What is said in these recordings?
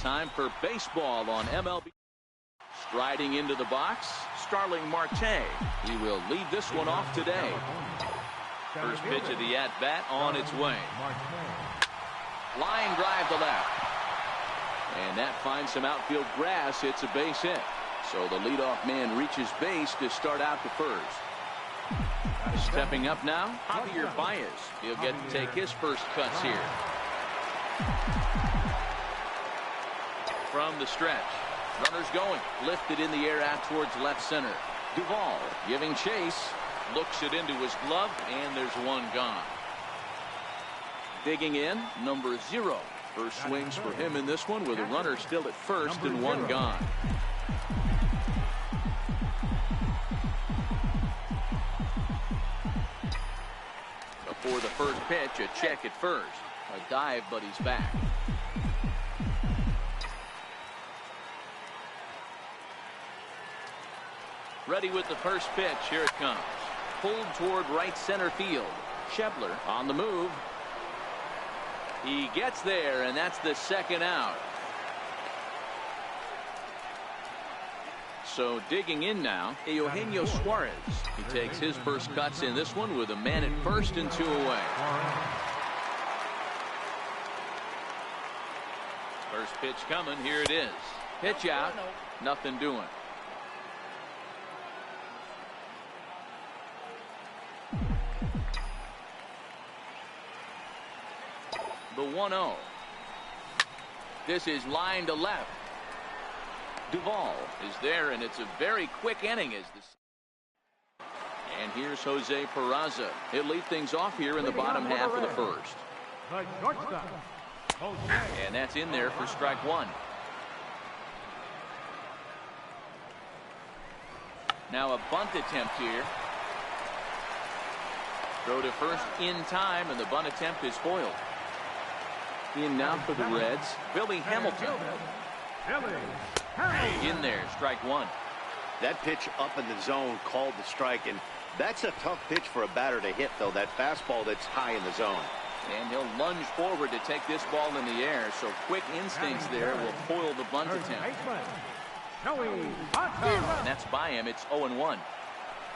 time for baseball on MLB. Striding into the box, Starling Marte. He will lead this one off today. First pitch of the at-bat on its way. Line drive to left. And that finds some outfield grass. It's a base hit. So the leadoff man reaches base to start out the first. Stepping up now, Javier Baez. He'll get to take his first cuts here. From the stretch. Runners going. Lifted in the air out towards left center. Duvall giving chase. Looks it into his glove, and there's one gone. Digging in, number 0. First swings for him in this one with a runner still at first and one gone. Before the first pitch, a check at first. A dive, but he's back. Ready with the first pitch. Here it comes. Pulled toward right center field. Schebler on the move. He gets there, and that's the second out. So digging in now, Eugenio Suarez. He takes his first cuts in this one with a man at first and 2 away. First pitch coming. Here it is. Pitch out. Nothing doing. The 1-0. This is line to left. Duvall is there, and it's a very quick inning as this. And here's Jose Peraza. He'll lead things off here in the bottom half of the first. And that's in there for strike 1. Now a bunt attempt here. Throw to first in time, and the bunt attempt is foiled. In now for the Reds, Billy Hamilton. In there, strike 1. That pitch up in the zone called the strike, and that's a tough pitch for a batter to hit, though. That fastball that's high in the zone. And he'll lunge forward to take this ball in the air, so quick instincts there will foil the bunt attempt. And that's by him. It's 0-1.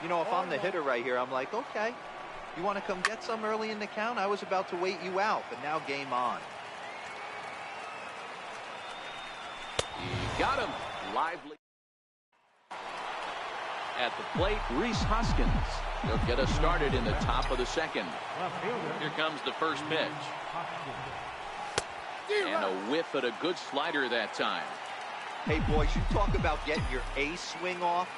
You know, if I'm the hitter right here, I'm like, okay, you want to come get some early in the count? I was about to wait you out, but now game on. He got him. Lively. At the plate, Rhys Hoskins. He'll get us started in the top of the second. Here comes the first pitch. And a whiff at a good slider that time. Hey, boys, you talk about getting your ace swing off.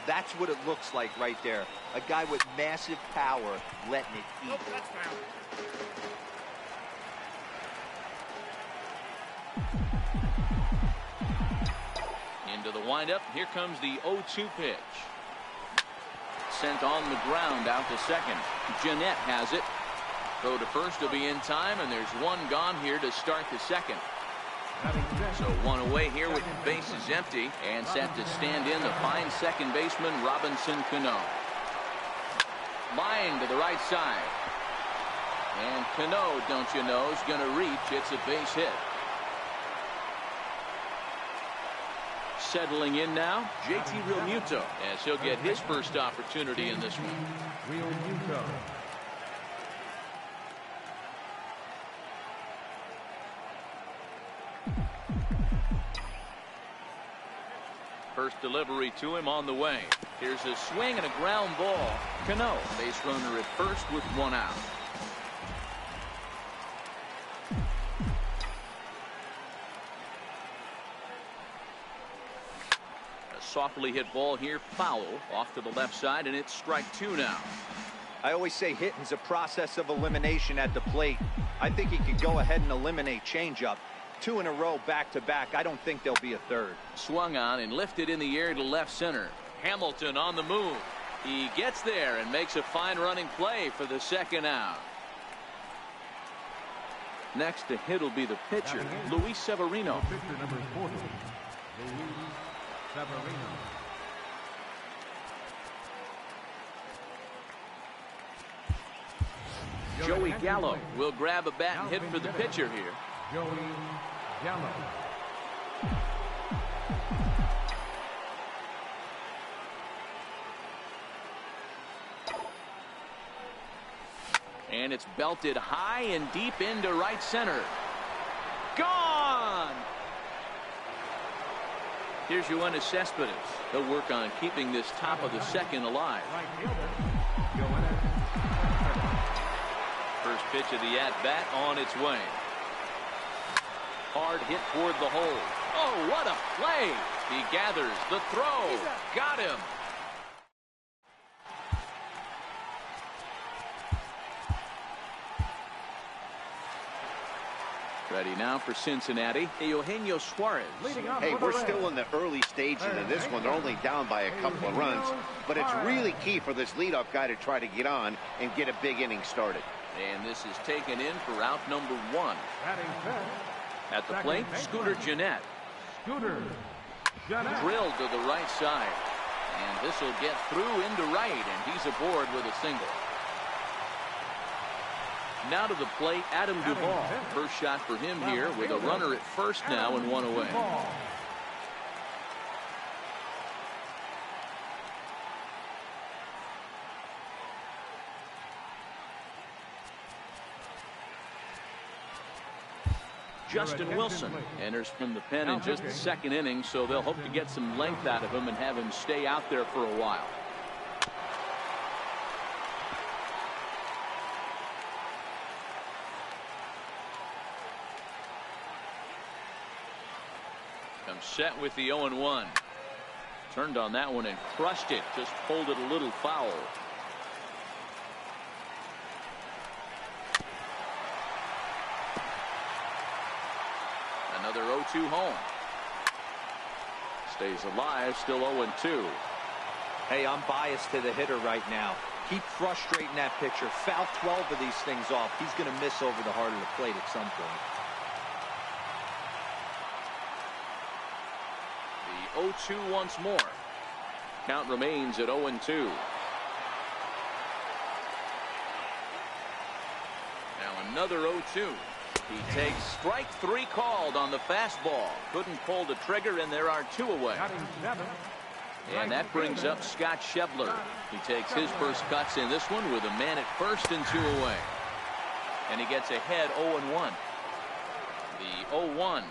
That's what it looks like right there. A guy with massive power letting it eat. Into the windup. Here comes the 0-2 pitch. Sent on the ground out to second. Jeanette has it. Throw to first will be in time, and there's one gone here to start the second. So one away here with the bases empty, and set to stand in the fine second baseman Robinson Cano. Line to the right side. And Cano, don't you know, is going to reach. It's a base hit. Settling in now, JT Realmuto, as he'll get his first opportunity in this one. First delivery to him on the way. Here's a swing and a ground ball. Cano, base runner at first with one out. Softly hit ball here, foul off to the left side, and it's strike 2 now. I always say hitting's a process of elimination at the plate. I think he could go ahead and eliminate changeup. 2 in a row back to back. I don't think there'll be a third. Swung on and lifted in the air to left center. Hamilton on the move. He gets there and makes a fine running play for the second out. Next to hit will be the pitcher, Luis Severino. Joey Gallo will grab a bat and hit for the pitcher here. And it's belted high and deep into right center. Gone! Here's Yoenis Cespedes. He'll work on keeping this top of the second alive. First pitch of the at-bat on its way. Hard hit toward the hole. Oh, what a play! He gathers the throw. Got him. Ready now for Cincinnati. Eugenio Suarez. Hey, we're still in the early stages of this one. They're only down by a couple of runs, but it's really key for this leadoff guy to try to get on and get a big inning started. And this is taken in for out number 1. At the plate, Scooter Gennett. Drilled to the right side. And this will get through into right, and he's aboard with a single. Now to the plate, Adam Duvall. First shot for him here with a runner at first now and 1 away. Justin Wilson enters from the pen in just the second inning, so they'll hope to get some length out of him and have him stay out there for a while. Comes set with the 0-1. Turned on that one and crushed it. Just pulled it a little foul. Another 0-2 home. Stays alive, still 0-2. Hey, I'm biased to the hitter right now. Keep frustrating that pitcher. Foul 12 of these things off. He's going to miss over the heart of the plate at some point. The 0-2 once more. Count remains at 0-2. Now another 0-2. He takes strike 3 called on the fastball. Couldn't pull the trigger, and there are 2 away. And that brings up Scott Schebler. He takes his first cuts in this one with a man at first and 2 away. And he gets ahead 0-1. The 0-1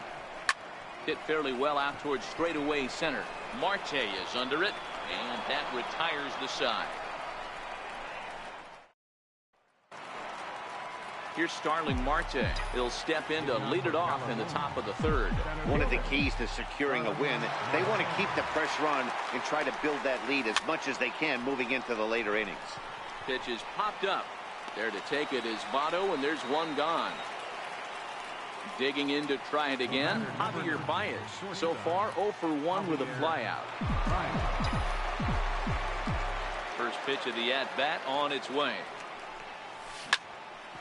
hit fairly well out towards straightaway center. Marte is under it, and that retires the side. Here's Starling Marte. He'll step in to lead it off in the top of the third. One of the keys to securing a win, they want to keep the pressure on and try to build that lead as much as they can moving into the later innings. Pitch is popped up. There to take it is Votto, and there's one gone. Digging in to try it again, Javier Baez. So far 0 for 1 with a flyout. First pitch of the at-bat on its way.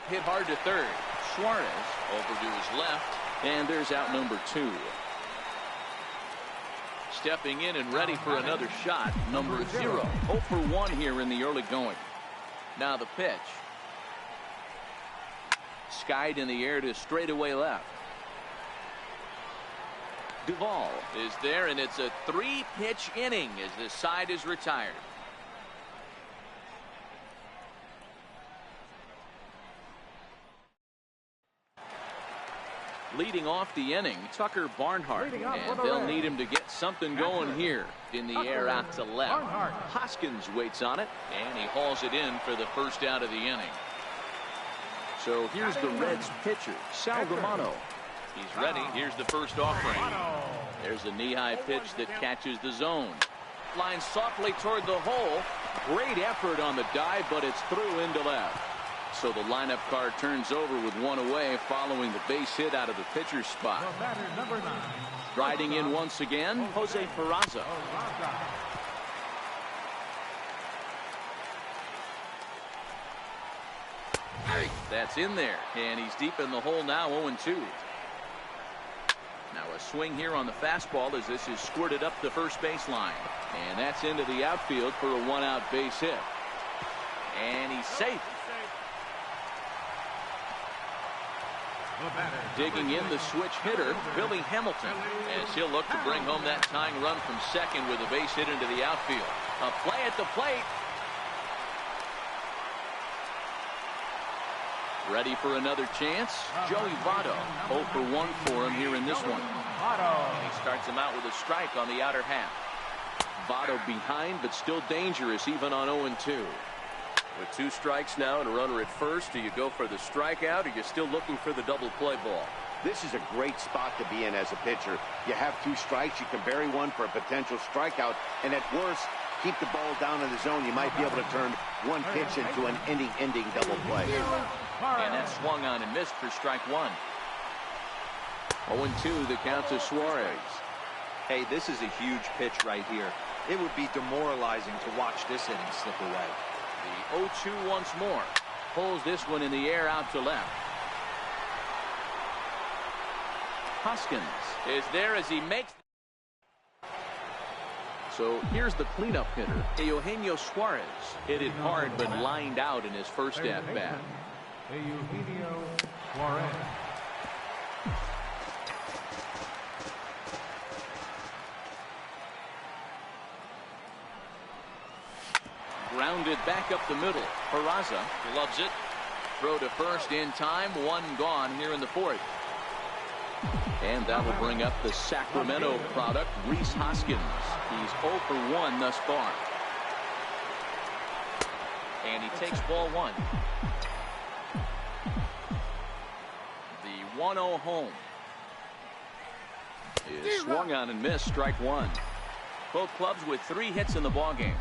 Hit hard to third. Suarez over to his left, and there's out number 2. Stepping in and ready for another shot, number 0. 0 for 1 here in the early going. Now the pitch. Skied in the air to straightaway left. Duvall is there, and it's a 3-pitch inning as this side is retired. Leading off the inning, Tucker Barnhart, and they'll need him to get something going here. In the air out to left. Hoskins waits on it, and he hauls it in for the first out of the inning. So here's the Reds pitcher, Sal Romano. He's ready. Here's the first offering. There's a knee-high pitch that catches the zone. Lines softly toward the hole. Great effort on the dive, but it's through into left. So the lineup card turns over with 1 away following the base hit out of the pitcher's spot. Striding in once again, Jose Peraza. That's in there, and he's deep in the hole now, 0-2. Now a swing here on the fastball as this is squirted up the first baseline. And that's into the outfield for a 1-out base hit. And he's safe. Digging in the switch hitter, Billy Hamilton, as he'll look to bring home that tying run from second with a base hit into the outfield. A play at the plate. Ready for another chance. Joey Votto, 0 for 1 for him here in this one. And he starts him out with a strike on the outer half. Votto behind, but still dangerous even on 0-2. With 2 strikes now and a runner at first, do you go for the strikeout, or you're still looking for the double play ball? This is a great spot to be in as a pitcher. You have 2 strikes, you can bury one for a potential strikeout, and at worst, keep the ball down in the zone. You might be able to turn one pitch into an inning-ending double play. And that swung on and missed for strike 1. 0-2 the count to Suarez. Hey, this is a huge pitch right here. It would be demoralizing to watch this inning slip away. The 0-2 once more. Pulls this one in the air out to left. Hoskins is there as he makes. So here's the cleanup hitter, Eugenio Suarez. Hit it hard but lined out in his first at-bat. Eugenio Suarez. Grounded back up the middle. Peraza loves it. Throw to first in time. 1 gone here in the 4th. And that will bring up the Sacramento product, Rhys Hoskins. He's 0 for 1 thus far. And he takes ball 1. The 1-0 home is swung on and missed, strike 1. Both clubs with 3 hits in the ballgame.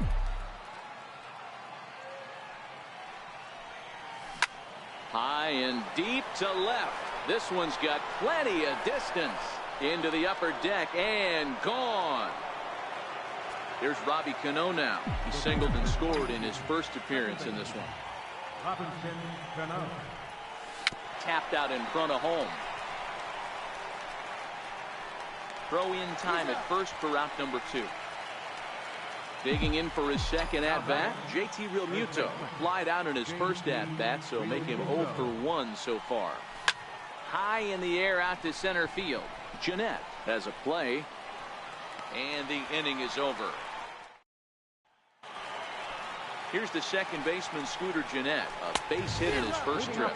High and deep to left. This one's got plenty of distance into the upper deck and gone. Here's Robbie Cano now. He singled and scored in his first appearance in this one. Robinson Cano. Tapped out in front of home. Throw in time at first for out number 2. Digging in for his second at-bat, JT Realmuto. Flied out in his first at-bat, so make him 0 for 1 so far. High in the air out to center field. Jeanette has a play, and the inning is over. Here's the second baseman, Scooter Jeanette. A base hit in his first trip.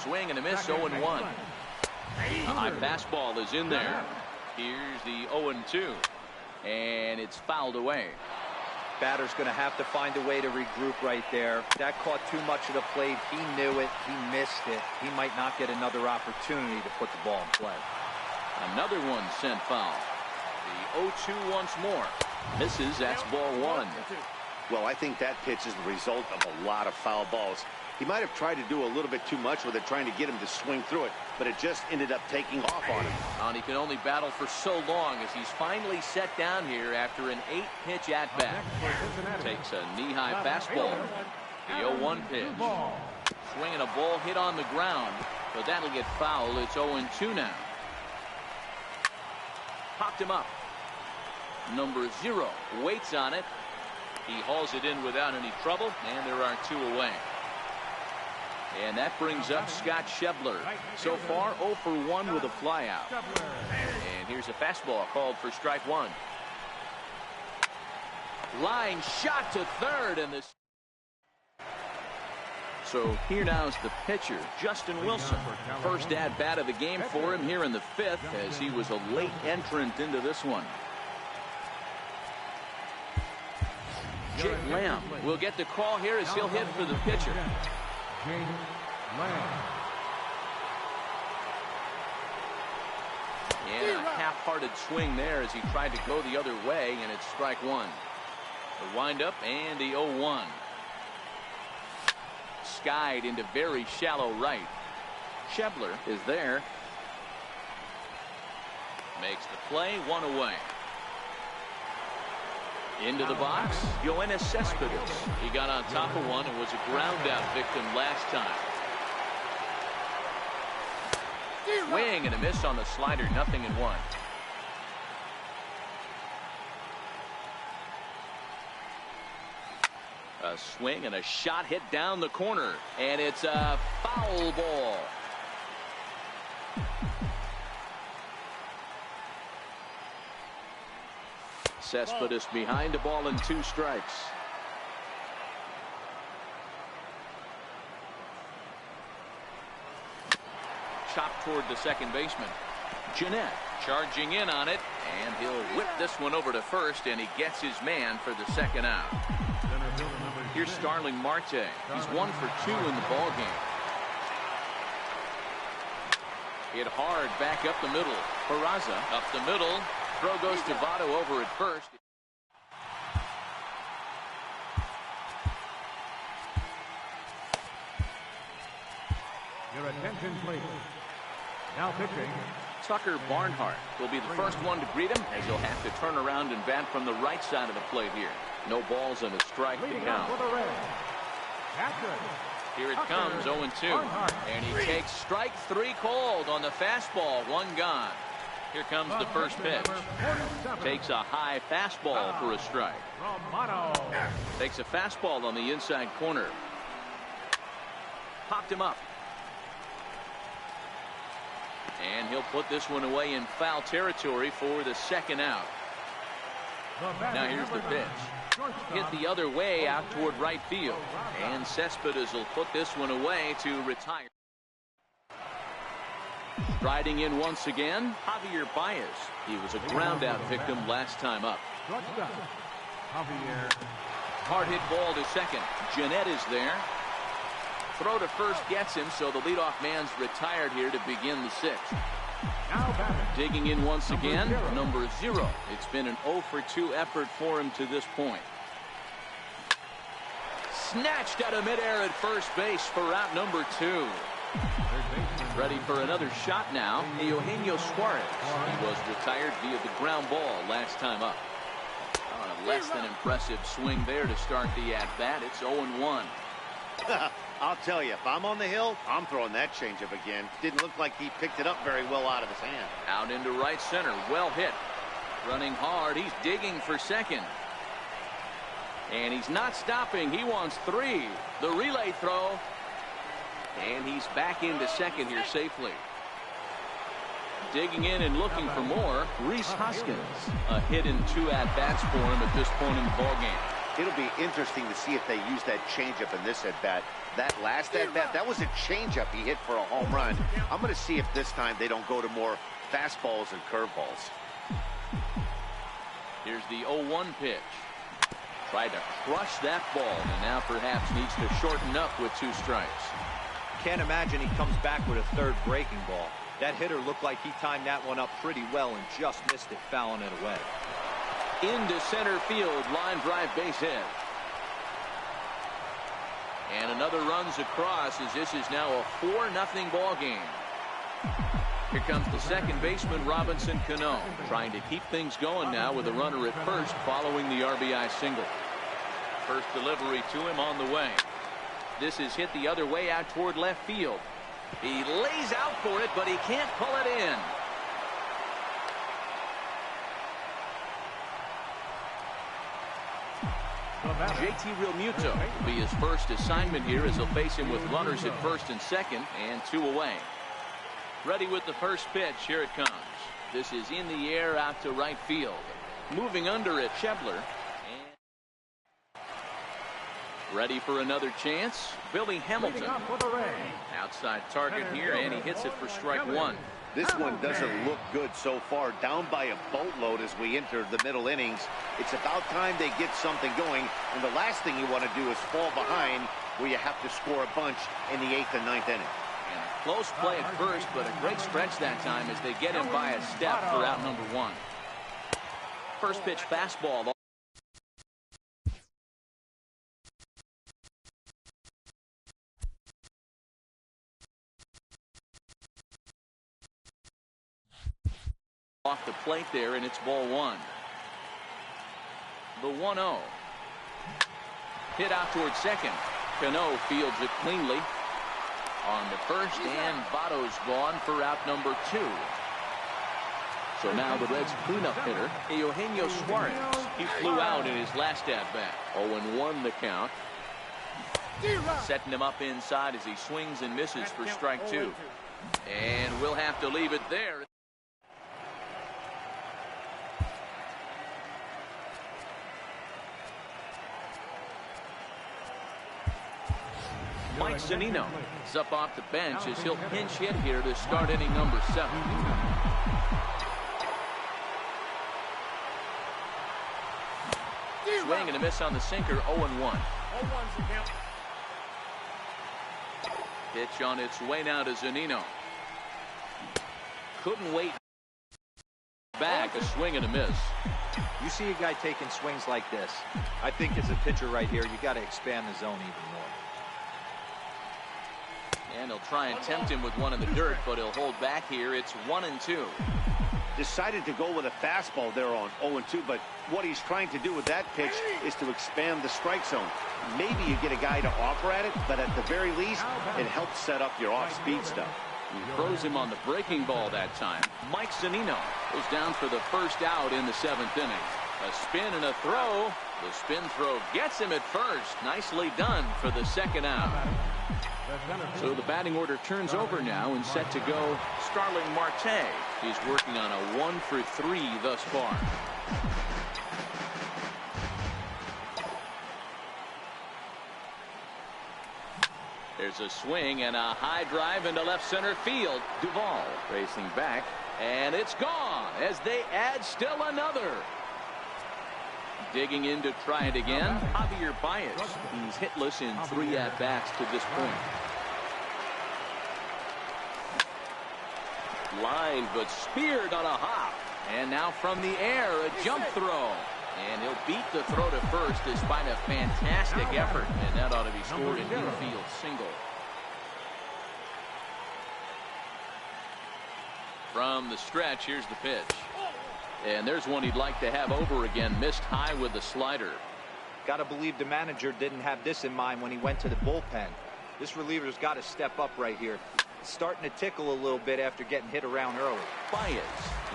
Swing and a miss, 0-1. A high fastball is in there. Here's the 0-2. And it's fouled away. Batter's going to have to find a way to regroup right there. That caught too much of the plate. He knew it. He missed it. He might not get another opportunity to put the ball in play. Another one sent foul. The 0-2 once more. Misses. That's ball 1. Well, I think that pitch is the result of a lot of foul balls. He might have tried to do a little bit too much with it, trying to get him to swing through it, but it just ended up taking off on him. And he can only battle for so long as he's finally set down here after an 8-pitch at-bat. Takes a knee-high fastball. The 0-1 pitch. Swinging a ball hit on the ground, but that'll get fouled. It's 0-2 now. Popped him up. Number 0 waits on it. He hauls it in without any trouble, and there are 2 away. And that brings up Scott Schebler. So far, 0 for 1 with a flyout. And here's a fastball called for strike 1. Line shot to third, and this. So here now is the pitcher, Justin Wilson. First at-bat of the game for him here in the 5th, as he was a late entrant into this one. Jake Lamb will get the call here as he'll hit for the pitcher. And a half-hearted swing there as he tried to go the other way, and it's strike 1. The windup and the 0-1. Skied into very shallow right. Schebler is there. Makes the play, 1 away. Into the box, Yoenis Cespedes. He got on top of one and was a ground-out victim last time. Swing and a miss on the slider, 0-1. A swing and a shot hit down the corner, and it's a foul ball. Cespedes behind the ball and 2 strikes. Chopped toward the second baseman. Jeanette charging in on it, and he'll whip this one over to first, and he gets his man for the second out. Here's Starling Marte. He's 1 for 2 in the ball game. Hit hard back up the middle. Peraza up the middle. Throw goes to Votto over at first. Your attention, please. Now pitching. Tucker Barnhart will be the first one to greet him, as he'll have to turn around and bat from the right side of the plate here. No balls and a strike to count. Here it comes, 0-2. And he takes strike 3 called on the fastball, 1 gone. Here comes the first pitch. Takes a high fastball for a strike. Takes a fastball on the inside corner. Popped him up. And he'll put this one away in foul territory for the second out. Now here's the pitch. Hit the other way out toward right field. And Cespedes will put this one away to retire. Striding in once again, Javier Baez. He was a ground out victim last time up. Hard hit ball to second. Jeanette is there. Throw to first gets him, so the leadoff man's retired here to begin the 6th. Digging in once again, number 0. It's been an 0 for 2 effort for him to this point. Snatched out of midair at first base for out number 2. Ready for another shot now, Eugenio Suarez. He was retired via the ground ball last time up. On a less than impressive swing there to start the at-bat. It's 0-1. I'll tell you, if I'm on the hill, I'm throwing that changeup again. Didn't look like he picked it up very well out of his hand. Out into right center, well hit. Running hard, he's digging for second. And he's not stopping, he wants 3. The relay throw. And he's back into second here safely. Digging in and looking for more, Rhys Hoskins. A hit in 2 at-bats for him at this point in the ballgame. It'll be interesting to see if they use that changeup in this at-bat. That last at-bat, that was a changeup he hit for a home run. I'm going to see if this time they don't go to more fastballs and curveballs. Here's the 0-1 pitch. Tried to crush that ball, and now perhaps needs to shorten up with 2 strikes. Can't imagine he comes back with a 3rd breaking ball. That hitter looked like he timed that one up pretty well and just missed it, fouling it away. Into center field, line drive base hit. And another runs across, as this is now a 4-0 ball game. Here comes the second baseman, Robinson Cano, trying to keep things going now with a runner at first following the RBI single. First delivery to him on the way. This is hit the other way out toward left field. He lays out for it, but he can't pull it in. JT Realmuto will be his first assignment here, as he'll face him with runners at first and second and 2 away. Ready with the first pitch. Here it comes. This is in the air out to right field. Moving under it, Schebler. Ready for another chance, Billy Hamilton. Outside target here, and he hits it for strike 1. This one doesn't look good so far. Down by a boatload as we enter the middle innings. It's about time they get something going, and the last thing you want to do is fall behind where you have to score a bunch in the 8th and 9th inning. And a close play at first, but a great stretch that time as they get him by a step for out number 1. First pitch fastball. Off the plate there, and it's ball 1. The 1-0. Hit out towards second. Cano fields it cleanly. On the first, and Votto's gone for out number 2. So now the Reds' cleanup hitter, Eugenio Suarez. He flew out in his last at-bat. 0-1 the count. Setting him up inside as he swings and misses for strike 2. And we'll have to leave it there. Mike Zunino is up off the bench as he'll pinch hit here to start inning number 7. Swing and a miss on the sinker, 0-1. Pitch on its way now to Zunino. Couldn't wait back, a swing and a miss. You see a guy taking swings like this. I think as a pitcher right here, you got to expand the zone even more. And he'll try and tempt him with one in the dirt, but he'll hold back here. It's 1-2. Decided to go with a fastball there on 0-2, but what he's trying to do with that pitch is to expand the strike zone. Maybe you get a guy to offer at it, but at the very least, it helps set up your off-speed stuff. He throws him on the breaking ball that time. Mike Zunino goes down for the first out in the 7th inning. A spin and a throw. The spin throw gets him at first. Nicely done for the 2nd out. So the batting order turns over now and set to go Starling Marte. He's working on a 1-for-3 thus far. There's a swing and a high drive into left center field. Duvall racing back, and it's gone as they add still another. Digging in to try it again, Javier Baez. He's hitless in 3 at-bats to this point. Line, but speared on a hop. And now from the air, a jump throw. And he'll beat the throw to first despite a fantastic effort. And that ought to be scored in infield single. From the stretch, here's the pitch. And there's one he'd like to have over again. Missed high with the slider. Got to believe the manager didn't have this in mind when he went to the bullpen. This reliever's got to step up right here. It's starting to tickle a little bit after getting hit around early. Baez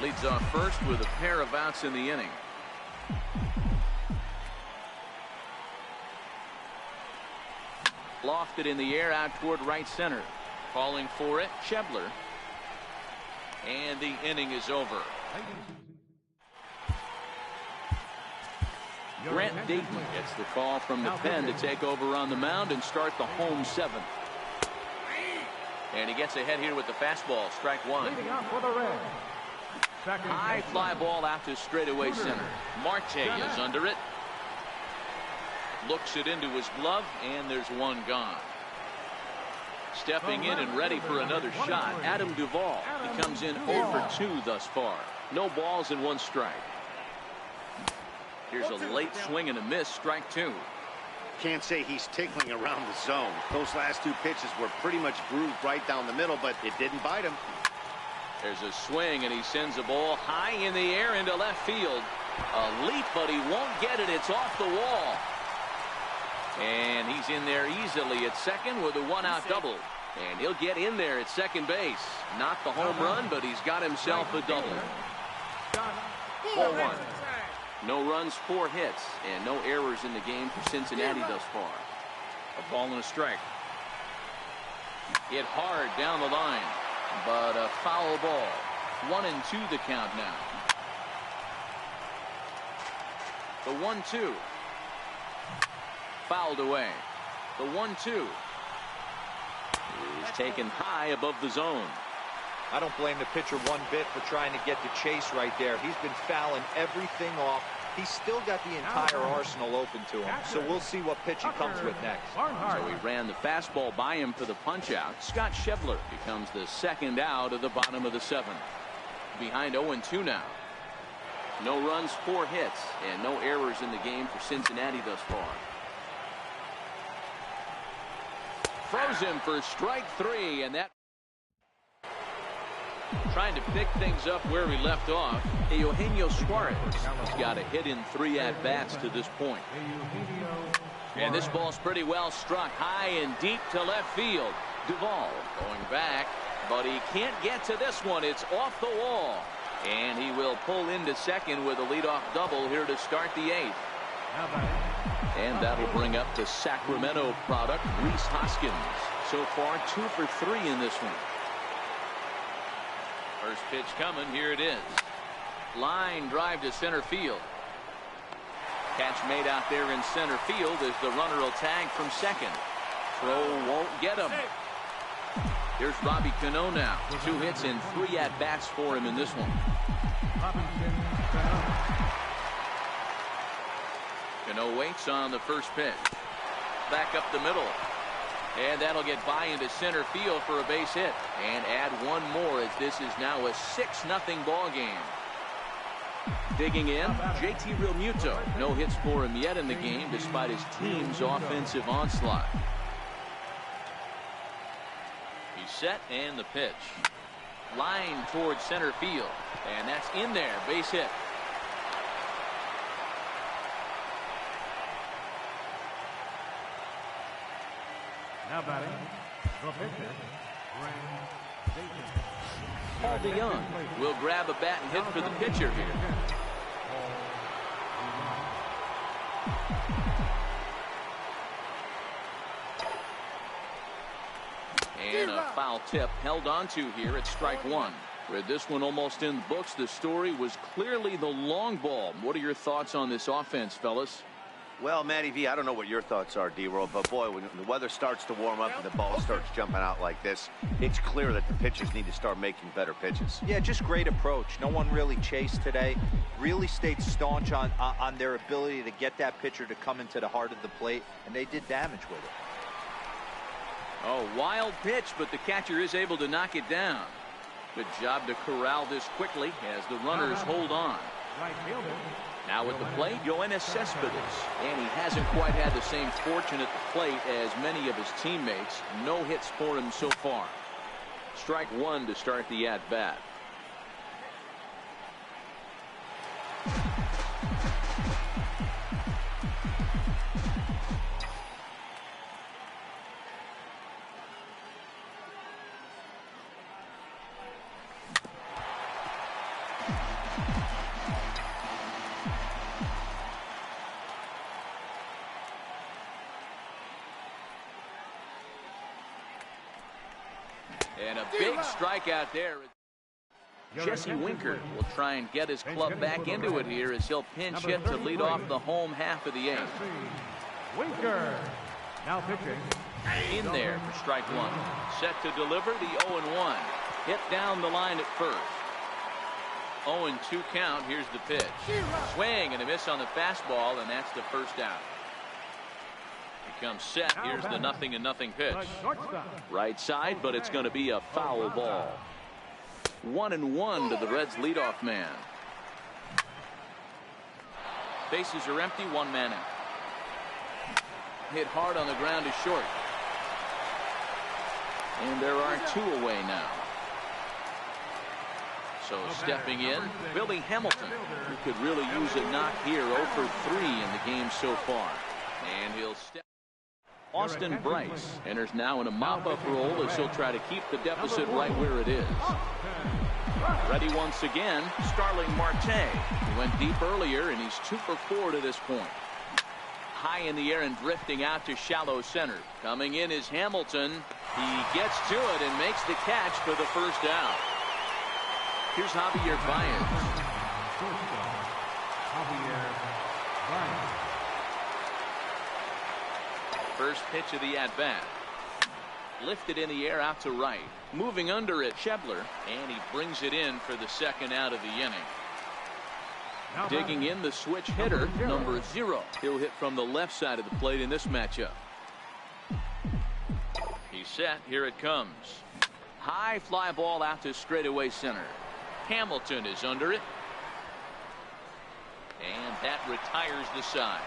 leads off first with a pair of outs in the inning. Lofted in the air out toward right center. Calling for it, Schebler. And the inning is over. Grant Dayton gets the call from the pen to take over on the mound and start the home 7th. And he gets ahead here with the fastball. Strike 1. High fly ball out to straightaway center. Marte is under it. Looks it into his glove, and there's one gone. Stepping in and ready for another shot, Adam Duvall. He comes in 0 for 2 thus far. No balls and 1 strike. Here's a late swing and a miss, strike 2. Can't say he's tickling around the zone. Those last 2 pitches were pretty much grooved right down the middle, but it didn't bite him. There's a swing, and he sends a ball high in the air into left field. A leap, but he won't get it. It's off the wall. And he's in there easily at second with a 1-out double. And he'll get in there at second base. Not the home run, but he's got himself a double. 4-1. No runs, 4 hits, and no errors in the game for Cincinnati thus far. A ball and a strike. Hit hard down the line, but a foul ball. 1-2 the count now. The 1-2. Fouled away. The 1-2 is taken high above the zone. I don't blame the pitcher one bit for trying to get the chase right there. He's been fouling everything off. He's still got the entire arsenal open to him. So we'll see what pitch he comes with next. So he ran the fastball by him for the punch out. Scott Schebler becomes the 2nd out of the bottom of the 7th. Behind 0-2 now. No runs, 4 hits, and no errors in the game for Cincinnati thus far. Throws him for strike 3, and that trying to pick things up where we left off. Eugenio Suarez has got a hit in 3 at-bats to this point. And this ball's pretty well struck high and deep to left field. Duvall going back, but he can't get to this one. It's off the wall. And he will pull into second with a leadoff double here to start the 8th. And that'll bring up the Sacramento product, Rhys Hoskins. So far, 2 for 3 in this one. First pitch coming. Here it is. Line drive to center field. Catch made out there in center field as the runner will tag from second. throw won't get him. Here's Robbie Cano now. 2 hits and 3 at-bats for him in this one. Cano waits on the first pitch. Back up the middle. And that'll get by into center field for a base hit. And add one more as this is now a 6-0 ball game. Digging in, JT Realmuto. No hits for him yet in the game despite his team's offensive onslaught. He's set and the pitch. Line towards center field. And that's in there. Base hit. Now batting, the pitcher, Paul DeYoung will grab a bat and hit for the pitcher here. And a foul tip held onto here at strike 1. With this one almost in the books, the story was clearly the long ball. What are your thoughts on this offense, fellas? Well, Matty V, I don't know what your thoughts are, D-Roll, but boy, when the weather starts to warm up and the ball starts jumping out like this, it's clear that the pitchers need to start making better pitches. Yeah, just great approach. No one really chased today. Really stayed staunch on their ability to get that pitcher to come into the heart of the plate, and they did damage with it. Oh, wild pitch, but the catcher is able to knock it down. Good job to corral this quickly as the runners hold on. right fielder. Now at the plate, Yoenis Cespedes. And he hasn't quite had the same fortune at the plate as many of his teammates. No hits for him so far. Strike 1 to start the at-bat. And a big strikeout there. Jesse Winker will try and get his club back into it here as he'll pinch hit to lead off the home half of the 8th. Winker now pitching. In there for strike 1. Set to deliver the 0-1. Hit down the line at first. 0-2 count. Here's the pitch. Swing and a miss on the fastball, and that's the first out. Comes set. Here's the 0-0 pitch. Right side, but it's going to be a foul ball. 1-1 to the Reds leadoff man. Bases are empty. 1 man out. Hit hard on the ground is short. And there are 2 away now. So stepping in, Billy Hamilton, who could really use a knock here. 0 for 3 in the game so far. And he'll step. Austin Bryce enters now in a mop-up role as he'll try to keep the deficit right where it is. Ready once again, Starling Marte. He went deep earlier, and he's 2 for 4 to this point. High in the air and drifting out to shallow center. Coming in is Hamilton. He gets to it and makes the catch for the first out. Here's Javier Baez. First pitch of the at-bat. Lifted in the air out to right. Moving under it, Schebler, and he brings it in for the second out of the inning. Digging in the switch hitter, number 0. He'll hit from the left side of the plate in this matchup. He's set. Here it comes. High fly ball out to straightaway center. Hamilton is under it. And that retires the side.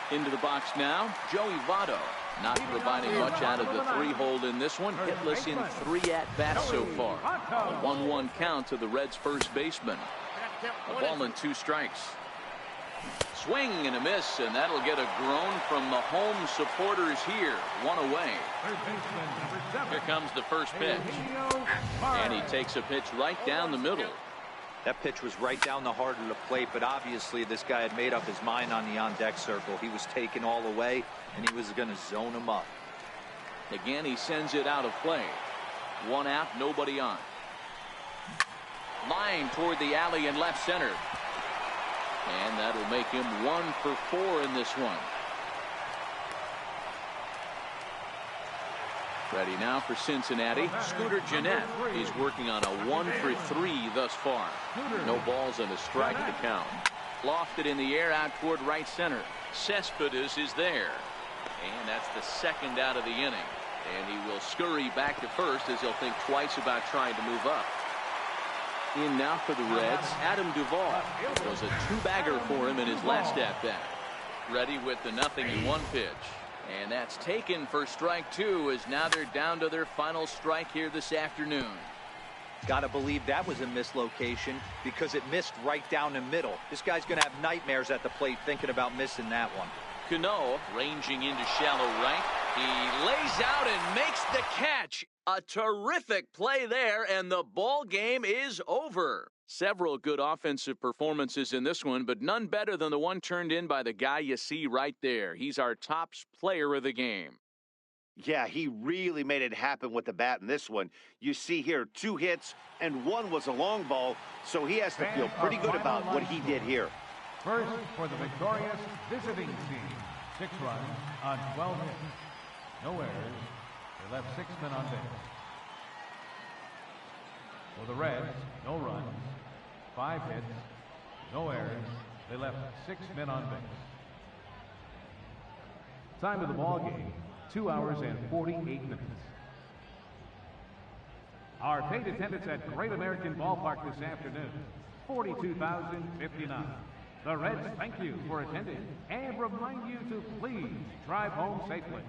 Into the box now, Joey Votto. Not providing much out of the 3-hole in this one. Hitless in 3 at-bats so far. A 1-1 count to the Reds' first baseman. A ball and 2 strikes. Swing and a miss, and that'll get a groan from the home supporters here. 1 away. Here comes the first pitch. And he takes a pitch right down the middle. That pitch was right down the heart of the plate, but obviously this guy had made up his mind on the on-deck circle. He was taken all the way, and he was going to zone him up. Again, he sends it out of play. 1 out, nobody on. Line toward the alley in left center. And that'll make him 1 for 4 in this one. Ready now for Cincinnati. Scooter Gennett. He's working on a 1 for 3 thus far. No balls and a strike to count. Lofted in the air out toward right center. Cespedes is there. And that's the second out of the inning. And he will scurry back to first as he'll think twice about trying to move up. In now for the Reds, Adam Duvall. It was a 2-bagger for him in his last at-bat. Ready with the 0-1 pitch. And that's taken for strike 2 as now they're down to their final strike here this afternoon. Gotta believe that was a mislocation because it missed right down the middle. This guy's gonna have nightmares at the plate thinking about missing that one. Cano ranging into shallow right. He lays out and makes the catch. A terrific play there, and the ball game is over. Several good offensive performances in this one, but none better than the one turned in by the guy you see right there. He's our top player of the game. Yeah, he really made it happen with the bat in this one. You see here 2 hits, and 1 was a long ball, so he has to feel pretty good about what he did here. First for the victorious visiting team. 6 runs on 12 hits. No errors. They left 6 men on base. For the Reds, no runs, 5 hits, no errors. They left 6 men on base. Time of the ball game, 2 hours and 48 minutes. Our paid attendance at Great American Ballpark this afternoon, 42,059. The Reds thank you for attending and remind you to please drive home safely.